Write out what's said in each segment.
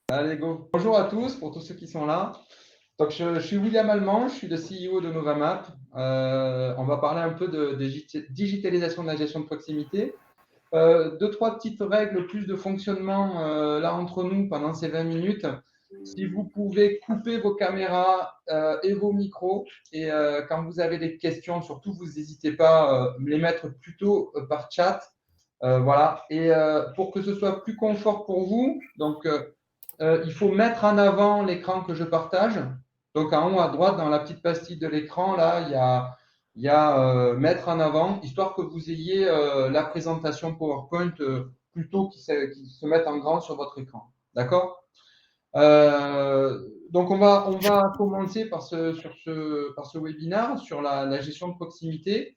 Allez, go. Bonjour à tous, pour tous ceux qui sont là. Donc, je suis William Allemand, je suis le CEO de Novamap. On va parler un peu de digitalisation de la gestion de proximité. Deux, trois petites règles plus de fonctionnement là entre nous pendant ces 20 minutes. Si vous pouvez couper vos caméras et vos micros, et quand vous avez des questions, surtout, vous n'hésitez pas à me les mettre plutôt par chat. Voilà. Et pour que ce soit plus confort pour vous, donc il faut mettre en avant l'écran que je partage. Donc en haut à droite, dans la petite pastille de l'écran, là, il y a mettre en avant, histoire que vous ayez la présentation PowerPoint plutôt qui se mette en grand sur votre écran. D'accord? Donc on va commencer par ce webinaire sur la gestion de proximité.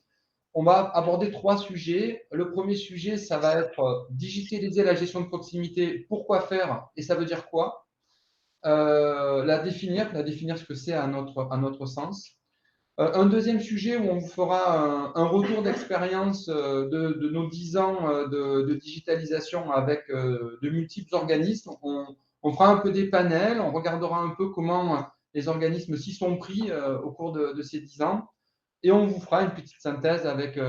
On va aborder trois sujets. Le premier sujet, ça va être digitaliser la gestion de proximité. Pourquoi faire et ça veut dire quoi? La définir ce que c'est à notre sens. Un deuxième sujet où on vous fera un retour d'expérience de nos 10 ans de digitalisation avec de multiples organismes. On fera un peu des panels, on regardera un peu comment les organismes s'y sont pris au cours de ces 10 ans et on vous fera une petite synthèse avec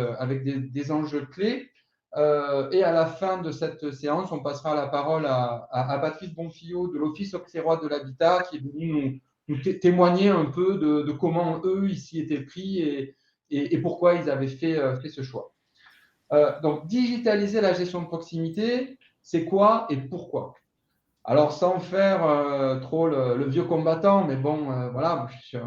des enjeux clés. Et à la fin de cette séance, on passera la parole à Patrice Bonfillot de l'Office auxerrois de l'habitat qui est venu nous témoigner un peu de comment eux, ils s'y étaient pris et pourquoi ils avaient fait ce choix. Donc, digitaliser la gestion de proximité, c'est quoi et pourquoi? Alors, sans faire trop le vieux combattant, mais bon, voilà, moi, je suis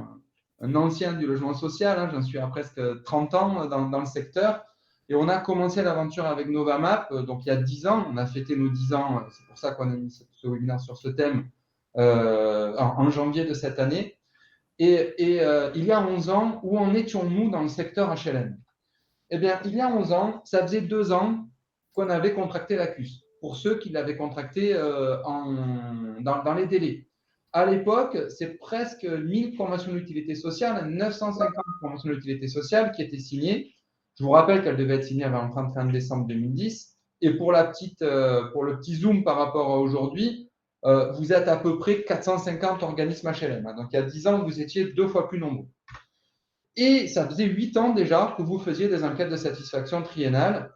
un ancien du logement social, hein, j'en suis à presque 30 ans dans le secteur. Et on a commencé l'aventure avec Novamap, donc il y a 10 ans, on a fêté nos 10 ans, c'est pour ça qu'on a mis ce webinaire sur ce thème en janvier de cette année. Et il y a 11 ans, où en étions-nous dans le secteur HLM? Eh bien, il y a 11 ans, ça faisait 2 ans qu'on avait contracté la CUS, pour ceux qui l'avaient contracté dans les délais. À l'époque, c'est presque 1000 conventions d'utilité sociale, 950 conventions d'utilité sociale qui étaient signées. Je vous rappelle qu'elles devaient être signées avant le 31 décembre 2010. Et pour pour le petit zoom par rapport à aujourd'hui, vous êtes à peu près 450 organismes HLM. Donc, il y a 10 ans, vous étiez 2 fois plus nombreux. Et ça faisait 8 ans déjà que vous faisiez des enquêtes de satisfaction triennales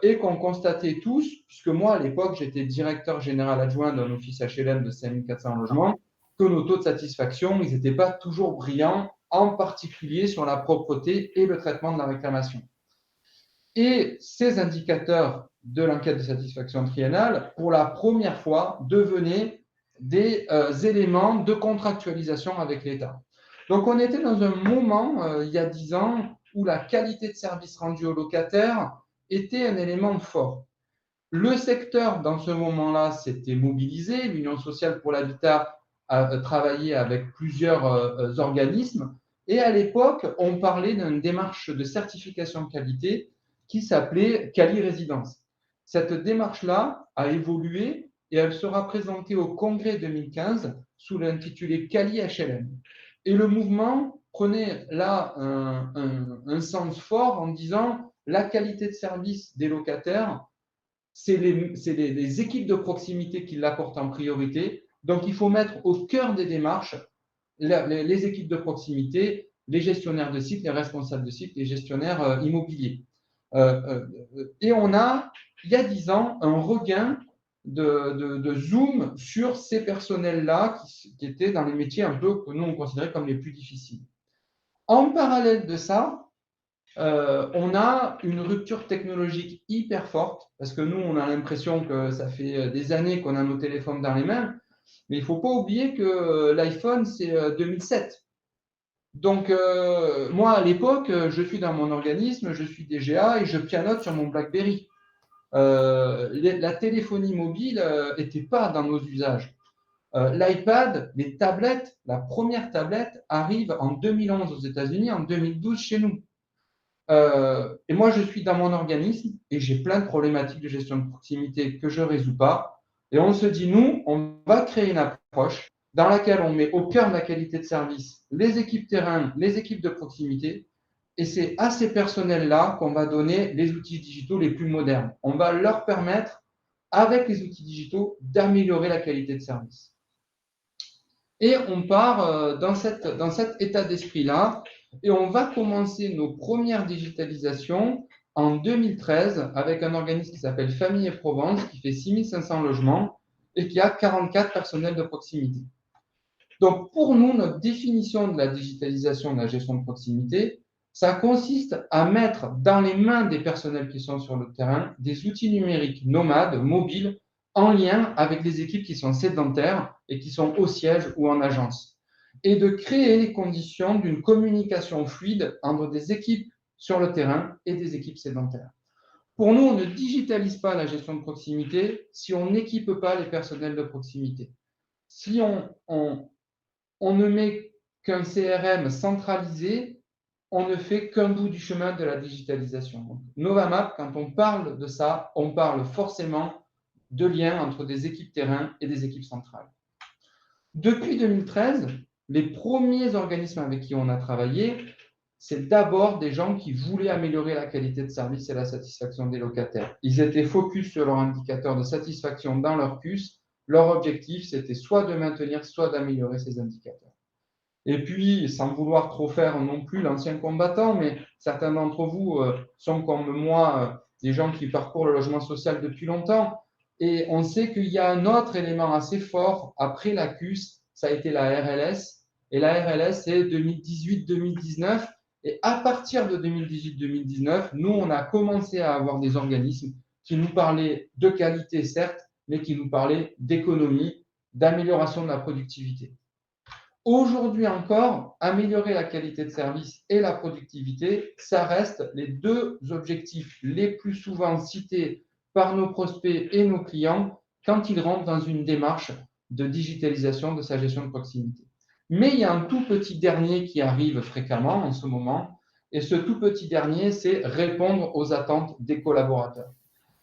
et qu'on constatait tous, puisque moi à l'époque j'étais directeur général adjoint d'un office HLM de 5400 logements, que nos taux de satisfaction, ils n'étaient pas toujours brillants, en particulier sur la propreté et le traitement de la réclamation. Et ces indicateurs de l'enquête de satisfaction triennale, pour la première fois, devenaient des éléments de contractualisation avec l'État. Donc, on était dans un moment, il y a 10 ans, où la qualité de service rendu aux locataires était un élément fort. Le secteur, dans ce moment-là, s'était mobilisé. L'Union sociale pour l'habitat a travaillé avec plusieurs organismes. Et à l'époque, on parlait d'une démarche de certification de qualité qui s'appelait Quali Résidence. Cette démarche-là a évolué et elle sera présentée au Congrès 2015 sous l'intitulé Quali HLM. Et le mouvement prenait là un sens fort en disant la qualité de service des locataires, c'est les équipes de proximité qui l'apportent en priorité. Donc, il faut mettre au cœur des démarches les équipes de proximité, les gestionnaires de sites, les responsables de sites, les gestionnaires immobiliers. Et on a, il y a 10 ans, un regain de zoom sur ces personnels-là qui étaient dans les métiers un peu que nous, on considérait comme les plus difficiles. En parallèle de ça, on a une rupture technologique hyper forte, parce que nous, on a l'impression que ça fait des années qu'on a nos téléphones dans les mains, mais il ne faut pas oublier que l'iPhone, c'est 2007. Donc, moi, à l'époque, je suis dans mon organisme, je suis DGA et je pianote sur mon BlackBerry. La téléphonie mobile n'était pas dans nos usages. L'iPad, les tablettes, la première tablette arrive en 2011 aux États-Unis, en 2012 chez nous. Et moi, je suis dans mon organisme et j'ai plein de problématiques de gestion de proximité que je ne résous pas. Et on se dit, nous, on va créer une approche dans laquelle on met au cœur de la qualité de service les équipes terrain, les équipes de proximité. Et c'est à ces personnels-là qu'on va donner les outils digitaux les plus modernes. On va leur permettre avec les outils digitaux, d'améliorer la qualité de service. Et on part dans cet état d'esprit-là et on va commencer nos premières digitalisations en 2013 avec un organisme qui s'appelle Famille et Provence, qui fait 6500 logements et qui a 44 personnels de proximité. Donc, pour nous, notre définition de la digitalisation de la gestion de proximité, ça consiste à mettre dans les mains des personnels qui sont sur le terrain des outils numériques nomades, mobiles, en lien avec les équipes qui sont sédentaires et qui sont au siège ou en agence. Et de créer les conditions d'une communication fluide entre des équipes sur le terrain et des équipes sédentaires. Pour nous, on ne digitalise pas la gestion de proximité si on n'équipe pas les personnels de proximité. Si on ne met qu'un CRM centralisé, on ne fait qu'un bout du chemin de la digitalisation. Donc, Novamap, quand on parle de ça, on parle forcément de lien entre des équipes terrain et des équipes centrales. Depuis 2013, les premiers organismes avec qui on a travaillé, c'est d'abord des gens qui voulaient améliorer la qualité de service et la satisfaction des locataires. Ils étaient focus sur leur indicateur de satisfaction dans leur CUS. Leur objectif, c'était soit de maintenir, soit d'améliorer ces indicateurs. Et puis, sans vouloir trop faire non plus l'ancien combattant, mais certains d'entre vous sont comme moi des gens qui parcourent le logement social depuis longtemps. Et on sait qu'il y a un autre élément assez fort après la CUS, ça a été la RLS. Et la RLS, c'est 2018-2019. Et à partir de 2018-2019, nous, on a commencé à avoir des organismes qui nous parlaient de qualité, certes, mais qui nous parlaient d'économie, d'amélioration de la productivité. Aujourd'hui encore, améliorer la qualité de service et la productivité, ça reste les deux objectifs les plus souvent cités par nos prospects et nos clients quand ils rentrent dans une démarche de digitalisation de sa gestion de proximité. Mais il y a un tout petit dernier qui arrive fréquemment en ce moment, et ce tout petit dernier, c'est répondre aux attentes des collaborateurs.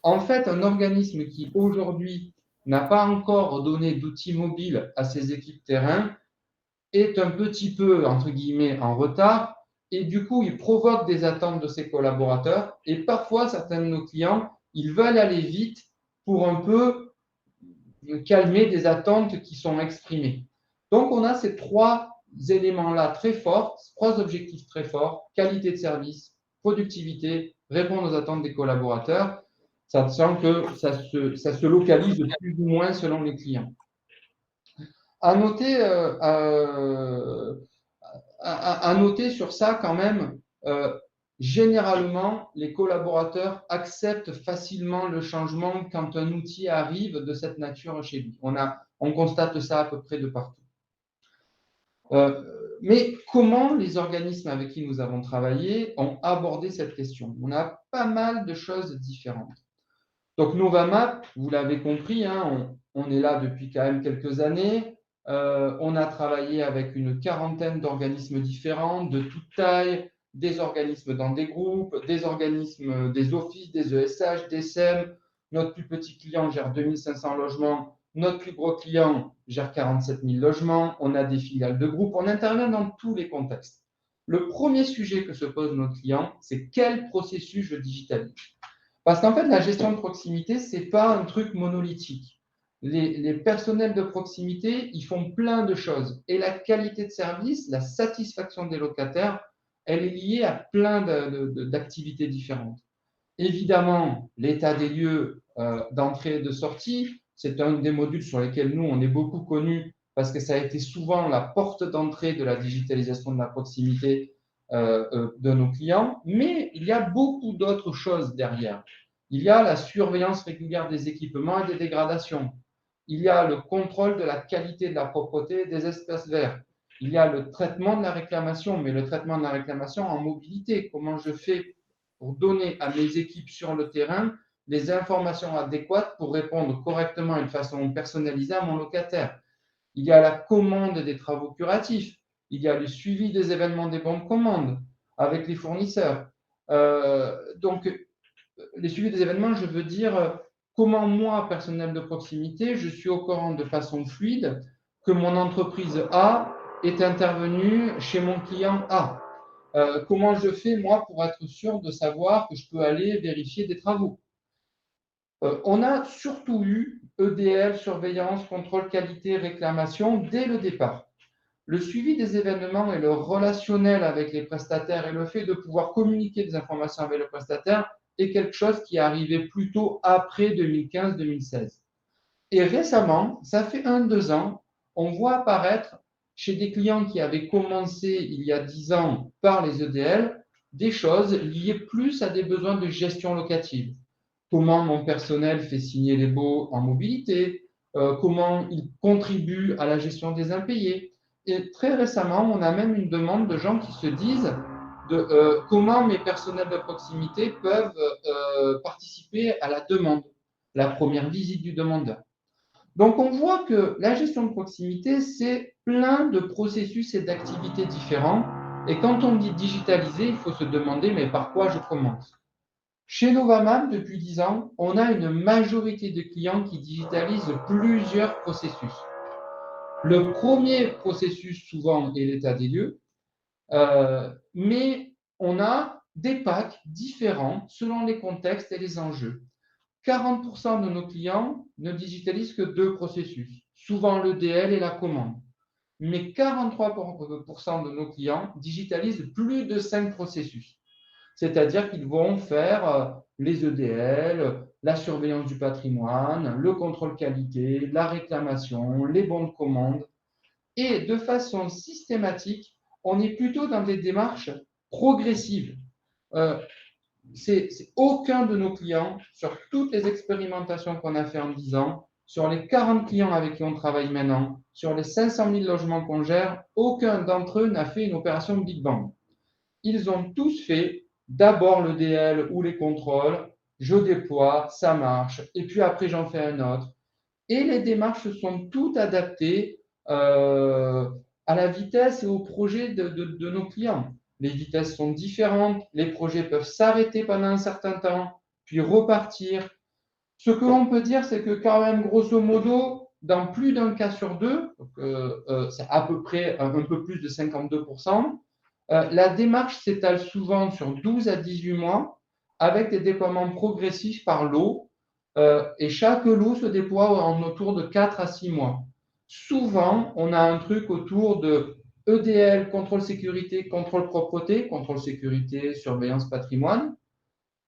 En fait, un organisme qui aujourd'hui n'a pas encore donné d'outils mobiles à ses équipes terrain est un petit peu, entre guillemets, en retard et du coup, il provoque des attentes de ses collaborateurs et parfois, certains de nos clients, ils veulent aller vite pour un peu calmer des attentes qui sont exprimées. Donc, on a ces trois éléments-là très forts, trois objectifs très forts, qualité de service, productivité, répondre aux attentes des collaborateurs, sachant que ça se localise plus ou moins selon les clients. À noter, à noter sur ça quand même, généralement, les collaborateurs acceptent facilement le changement quand un outil arrive de cette nature chez lui. On constate ça à peu près de partout. Mais comment les organismes avec qui nous avons travaillé ont abordé cette question? On a pas mal de choses différentes. Donc, Novamap, vous l'avez compris, hein, on est là depuis quand même quelques années. On a travaillé avec une quarantaine d'organismes différents, de toute taille, des organismes dans des groupes, des organismes, des offices, des ESH, des SEM. Notre plus petit client gère 2500 logements. Notre plus gros client gère 47 000 logements. On a des filiales de groupes. On intervient dans tous les contextes. Le premier sujet que se pose notre client, c'est quel processus je digitalise. Parce qu'en fait, la gestion de proximité, ce n'est pas un truc monolithique. Les personnels de proximité, ils font plein de choses. Et la qualité de service, la satisfaction des locataires, elle est liée à plein d'activités différentes. Évidemment, l'état des lieux d'entrée et de sortie, c'est un des modules sur lesquels nous, on est beaucoup connus parce que ça a été souvent la porte d'entrée de la digitalisation de la proximité de nos clients. Mais il y a beaucoup d'autres choses derrière. Il y a la surveillance régulière des équipements et des dégradations. Il y a le contrôle de la qualité de la propreté des espaces verts. Il y a le traitement de la réclamation, mais le traitement de la réclamation en mobilité. Comment je fais pour donner à mes équipes sur le terrain les informations adéquates pour répondre correctement et de façon personnalisée à mon locataire. Il y a la commande des travaux curatifs. Il y a le suivi des événements des bons de commande avec les fournisseurs. Donc, les suivis des événements, je veux dire comment moi, personnel de proximité, je suis au courant de façon fluide que mon entreprise A est intervenue chez mon client A. Comment je fais, moi, pour être sûr de savoir que je peux aller vérifier des travaux. On a surtout eu EDL, surveillance, contrôle qualité, réclamation dès le départ. Le suivi des événements et le relationnel avec les prestataires et le fait de pouvoir communiquer des informations avec le prestataire est quelque chose qui est arrivé plutôt après 2015-2016. Et récemment, ça fait 1-2 ans, on voit apparaître chez des clients qui avaient commencé il y a 10 ans par les EDL des choses liées plus à des besoins de gestion locative. Comment mon personnel fait signer les baux en mobilité, comment il contribue à la gestion des impayés. Et très récemment, on a même une demande de gens qui se disent comment mes personnels de proximité peuvent participer à la demande, la première visite du demandeur. Donc, on voit que la gestion de proximité, c'est plein de processus et d'activités différents. Et quand on dit digitaliser, il faut se demander, mais par quoi je commence? Chez Novamap, depuis 10 ans, on a une majorité de clients qui digitalisent plusieurs processus. Le premier processus, souvent, est l'état des lieux, mais on a des packs différents selon les contextes et les enjeux. 40% de nos clients ne digitalisent que 2 processus, souvent l'EDL et la commande. Mais 43% de nos clients digitalisent plus de 5 processus. C'est-à-dire qu'ils vont faire les EDL, la surveillance du patrimoine, le contrôle qualité, la réclamation, les bons de commande. Et de façon systématique, on est plutôt dans des démarches progressives. Euh, c'est aucun de nos clients, sur toutes les expérimentations qu'on a fait en 10 ans, sur les 40 clients avec qui on travaille maintenant, sur les 500 000 logements qu'on gère, aucun d'entre eux n'a fait une opération Big Bang. Ils ont tous fait d'abord le DL ou les contrôles, je déploie, ça marche, et puis après j'en fais un autre. Et les démarches sont toutes adaptées à la vitesse et au projet de nos clients. Les vitesses sont différentes, les projets peuvent s'arrêter pendant un certain temps, puis repartir. Ce que l'on peut dire, c'est que quand même, grosso modo, dans plus d'un cas sur deux, c'est à peu près un peu plus de 52%, la démarche s'étale souvent sur 12 à 18 mois avec des déploiements progressifs par lot et chaque lot se déploie en autour de 4 à 6 mois. Souvent, on a un truc autour de EDL, contrôle sécurité, contrôle propreté, contrôle sécurité, surveillance patrimoine.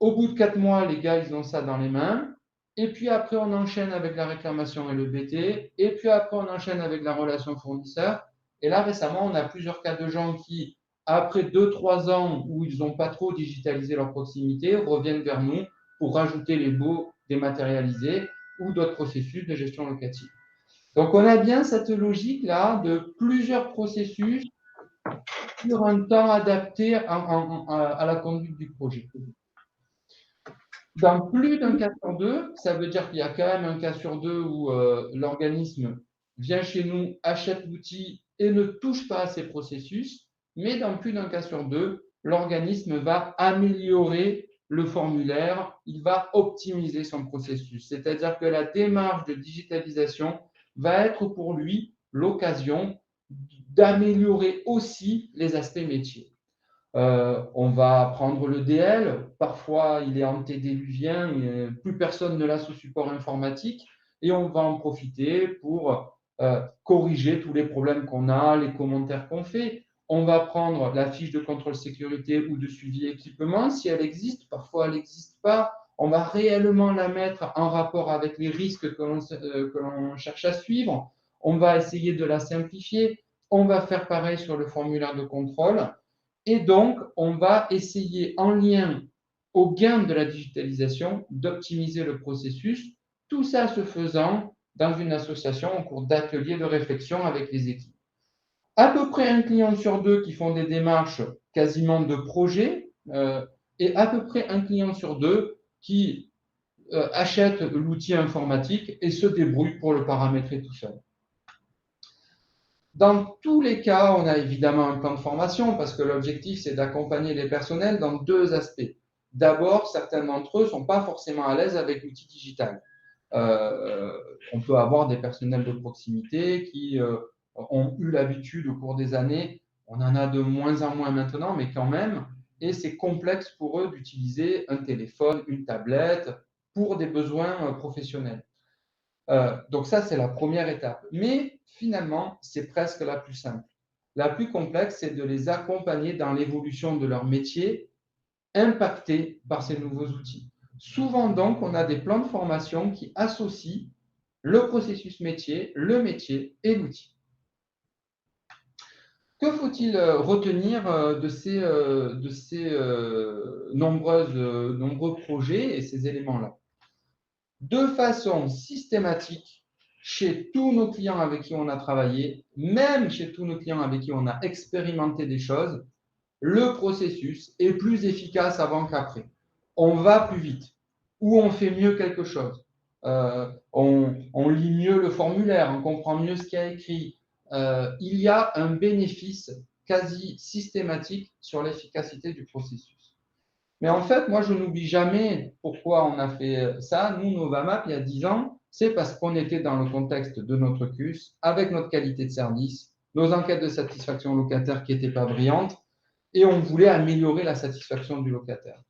Au bout de 4 mois, les gars, ils ont ça dans les mains. Et puis après, on enchaîne avec la réclamation et le BT. Et puis après, on enchaîne avec la relation fournisseur. Et là, récemment, on a plusieurs cas de gens qui, après 2-3 ans où ils n'ont pas trop digitalisé leur proximité, reviennent vers nous pour rajouter les baux dématérialisés ou d'autres processus de gestion locative. Donc, on a bien cette logique-là de plusieurs processus sur un temps adapté à la conduite du projet. Dans plus d'un cas sur deux, ça veut dire qu'il y a quand même un cas sur deux où l'organisme vient chez nous, achète l'outil et ne touche pas à ces processus. Mais dans plus d'un cas sur deux, l'organisme va améliorer le formulaire, il va optimiser son processus. C'est-à-dire que la démarche de digitalisation va être pour lui l'occasion d'améliorer aussi les aspects métiers. On va prendre le DL, parfois il est antédéluvien, plus personne ne l'a sous support informatique, et on va en profiter pour corriger tous les problèmes qu'on a, les commentaires qu'on fait. On va prendre la fiche de contrôle sécurité ou de suivi équipement, si elle existe, parfois elle n'existe pas. On va réellement la mettre en rapport avec les risques que l'on cherche à suivre. On va essayer de la simplifier. On va faire pareil sur le formulaire de contrôle. Et donc, on va essayer, en lien au gain de la digitalisation, d'optimiser le processus, tout ça se faisant dans une association en cours d'atelier de réflexion avec les équipes. À peu près un client sur deux qui font des démarches quasiment de projet et à peu près un client sur deux qui achète l'outil informatique et se débrouille pour le paramétrer tout seul. Dans tous les cas, on a évidemment un plan de formation parce que l'objectif, c'est d'accompagner les personnels dans deux aspects. D'abord, certains d'entre eux ne sont pas forcément à l'aise avec l'outil digital. On peut avoir des personnels de proximité qui ont eu l'habitude au cours des années, on en a de moins en moins maintenant, mais quand même, et c'est complexe pour eux d'utiliser un téléphone, une tablette, pour des besoins professionnels. Donc ça, c'est la première étape. Mais finalement, c'est presque la plus simple. La plus complexe, c'est de les accompagner dans l'évolution de leur métier impacté par ces nouveaux outils. Souvent donc, on a des plans de formation qui associent le processus métier, le métier et l'outil. Que faut-il retenir de ces nombreux projets et ces éléments-là? De façon systématique, chez tous nos clients avec qui on a travaillé, même chez tous nos clients avec qui on a expérimenté des choses, le processus est plus efficace avant qu'après. On va plus vite ou on fait mieux quelque chose. On lit mieux le formulaire, on comprend mieux ce qu'il y a écrit. Il y a un bénéfice quasi systématique sur l'efficacité du processus. Mais en fait, moi, je n'oublie jamais pourquoi on a fait ça. Nous, Novamap, il y a 10 ans, c'est parce qu'on était dans le contexte de notre CUS, avec notre qualité de service, nos enquêtes de satisfaction locataire qui n'étaient pas brillantes, et on voulait améliorer la satisfaction du locataire.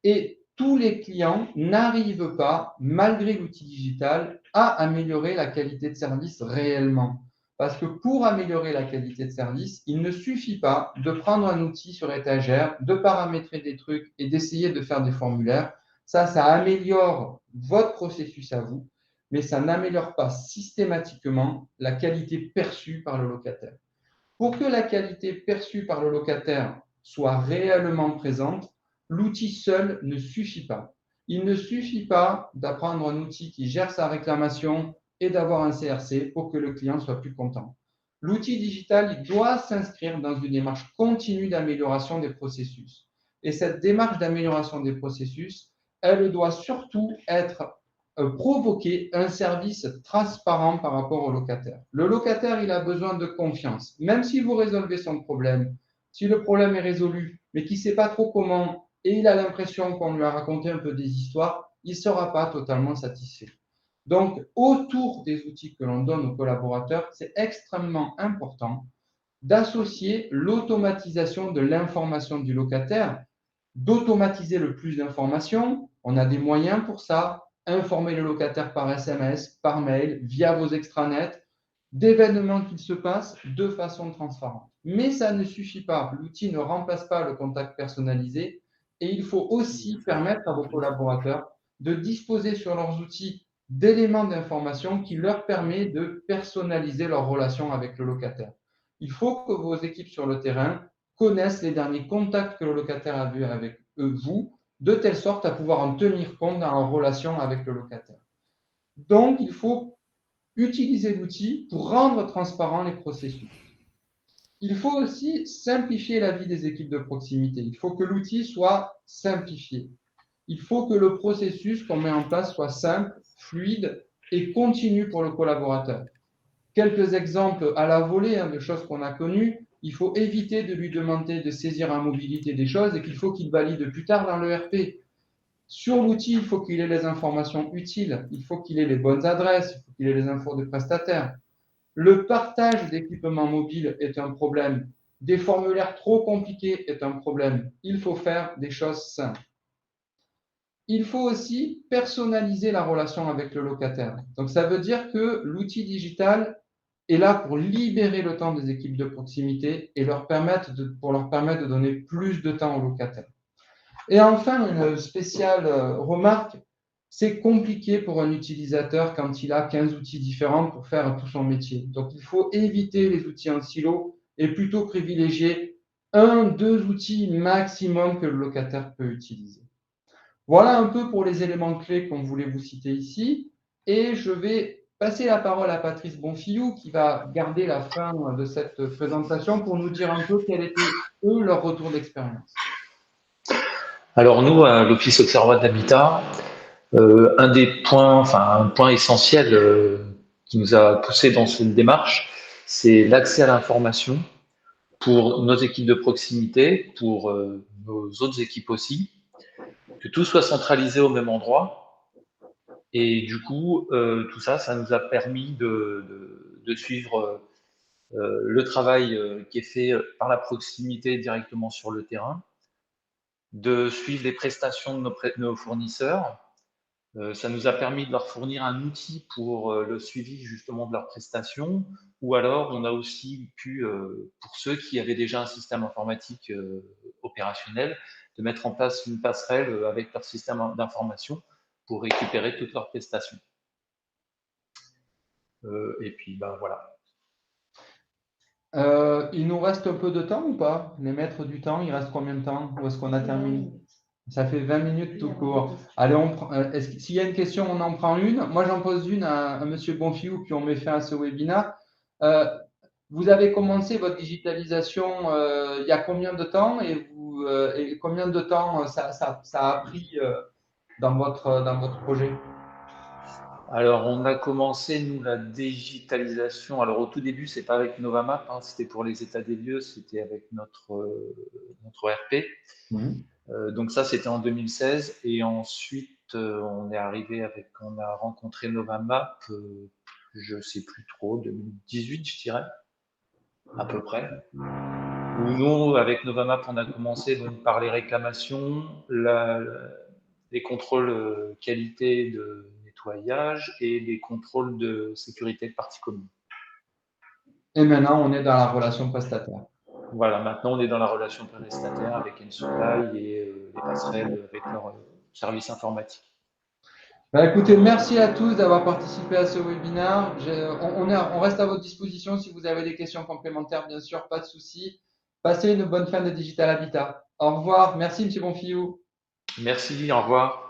Et tous les clients n'arrivent pas, malgré l'outil digital, à améliorer la qualité de service réellement. Parce que pour améliorer la qualité de service, il ne suffit pas de prendre un outil sur étagère, de paramétrer des trucs et d'essayer de faire des formulaires. Ça améliore votre processus à vous, mais ça n'améliore pas systématiquement la qualité perçue par le locataire. Pour que la qualité perçue par le locataire soit réellement présente, l'outil seul ne suffit pas. Il ne suffit pas d'apprendre un outil qui gère sa réclamation et d'avoir un CRC pour que le client soit plus content. L'outil digital, il doit s'inscrire dans une démarche continue d'amélioration des processus. Et cette démarche d'amélioration des processus, elle doit surtout être provoquer un service transparent par rapport au locataire. Le locataire, il a besoin de confiance. Même si vous résolvez son problème, si le problème est résolu, mais qu'il ne sait pas trop comment, et il a l'impression qu'on lui a raconté un peu des histoires, il ne sera pas totalement satisfait. Donc, autour des outils que l'on donne aux collaborateurs, c'est extrêmement important d'associer l'automatisation de l'information du locataire, d'automatiser le plus d'informations. On a des moyens pour ça. Informer le locataire par SMS, par mail, via vos extranets, d'événements qui se passent de façon transparente. Mais ça ne suffit pas. L'outil ne remplace pas le contact personnalisé et il faut aussi permettre à vos collaborateurs de disposer sur leurs outils d'éléments d'information qui leur permettent de personnaliser leur relation avec le locataire. Il faut que vos équipes sur le terrain connaissent les derniers contacts que le locataire a vus avec vous, de telle sorte à pouvoir en tenir compte dans leur relation avec le locataire. Donc, il faut utiliser l'outil pour rendre transparents les processus. Il faut aussi simplifier la vie des équipes de proximité. Il faut que l'outil soit simplifié. Il faut que le processus qu'on met en place soit simple, fluide et continu pour le collaborateur. Quelques exemples à la volée de choses qu'on a connues. Il faut éviter de lui demander de saisir en mobilité des choses et qu'il faut qu'il valide plus tard dans l'ERP. Sur l'outil, il faut qu'il ait les informations utiles, il faut qu'il ait les bonnes adresses, il faut qu'il ait les infos de prestataires. Le partage d'équipements mobiles est un problème. Des formulaires trop compliqués est un problème. Il faut faire des choses simples. Il faut aussi personnaliser la relation avec le locataire. Donc, ça veut dire que l'outil digital est là pour libérer le temps des équipes de proximité et pour leur permettre de donner plus de temps aux locataires. Et enfin, une spéciale remarque, c'est compliqué pour un utilisateur quand il a 15 outils différents pour faire tout son métier. Donc, il faut éviter les outils en silo et plutôt privilégier 1-2 outils maximum que le locataire peut utiliser. Voilà un peu pour les éléments clés qu'on voulait vous citer ici. Et je vais passer la parole à Patrice Bonfillou qui va garder la fin de cette présentation pour nous dire un peu quel était, eux, leur retour d'expérience. Alors nous, à l'Office Auxerrois d'Habitat, un point essentiel qui nous a poussé dans cette démarche, c'est l'accès à l'information pour nos équipes de proximité, pour nos autres équipes aussi, que tout soit centralisé au même endroit. Et du coup, tout ça, ça nous a permis de suivre le travail qui est fait par la proximité directement sur le terrain, de suivre les prestations de nos fournisseurs, Ça nous a permis de leur fournir un outil pour le suivi justement de leurs prestations, ou alors on a aussi pu, pour ceux qui avaient déjà un système informatique opérationnel, de mettre en place une passerelle avec leur système d'information pour récupérer toutes leurs prestations. Et puis, ben voilà. Il nous reste un peu de temps ou pas? Les maîtres du temps, il reste combien de temps? Ou est-ce qu'on a terminé? Ça fait 20 minutes tout court. Allez, s'il y a une question, on en prend une. Moi, j'en pose une à Monsieur Bonfiou, puis on met fin à ce webinaire. Euh, Vous avez commencé votre digitalisation il y a combien de temps et combien de temps ça a pris dans votre projet? Alors, on a commencé, nous, la digitalisation. Alors, au tout début, c'est pas avec Novamap, hein, c'était pour les états des lieux, c'était avec notre ERP. Donc ça, c'était en 2016. Et ensuite, on a rencontré Novamap, je sais plus trop, 2018, je dirais, à peu près. Où nous, avec Novamap, on a commencé donc par les réclamations, les contrôles qualité de nettoyage et les contrôles de sécurité de parties communes. Et maintenant, on est dans la relation prestataire. Voilà, maintenant on est dans la relation prestataire avec Ensupply et les passerelles avec leur service informatique. Bah, écoutez, merci à tous d'avoir participé à ce webinaire. On reste à votre disposition si vous avez des questions complémentaires, bien sûr, pas de souci. Passez une bonne fin de Digital Habitat. Au revoir. Merci, Monsieur Bonfillou. Merci, au revoir.